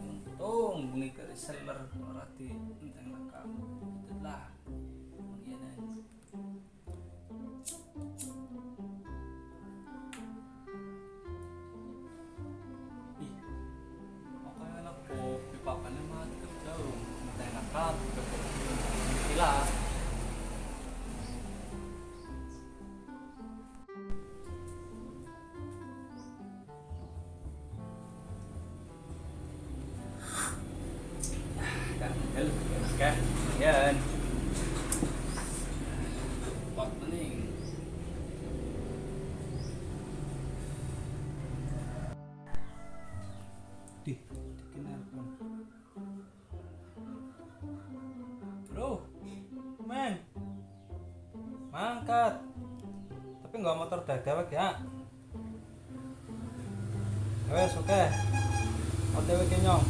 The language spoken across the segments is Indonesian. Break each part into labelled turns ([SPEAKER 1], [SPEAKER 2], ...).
[SPEAKER 1] untung bunyi ke reseller berarti enteng lengkap itulah bagianan. Ih, makanya anak kopi papannya mantep jauh enteng lengkap gila. Ganjel, oke, yan. Pot maning. Kenalpon. Bro, men, mangkat. Tapi nggak motor dewek ya. Wes oke. OTW kenyong.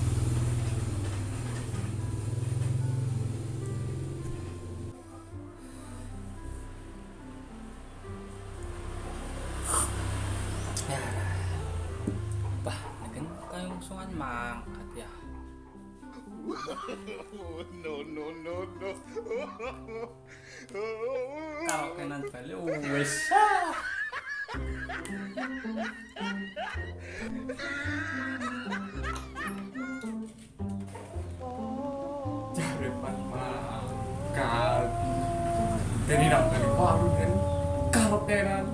[SPEAKER 1] Bah, negen kayong sungan mangkat ya.
[SPEAKER 2] No.
[SPEAKER 1] Kalau kenan balik wes.
[SPEAKER 3] Jarepan makan dari dari warung kan kalau kenan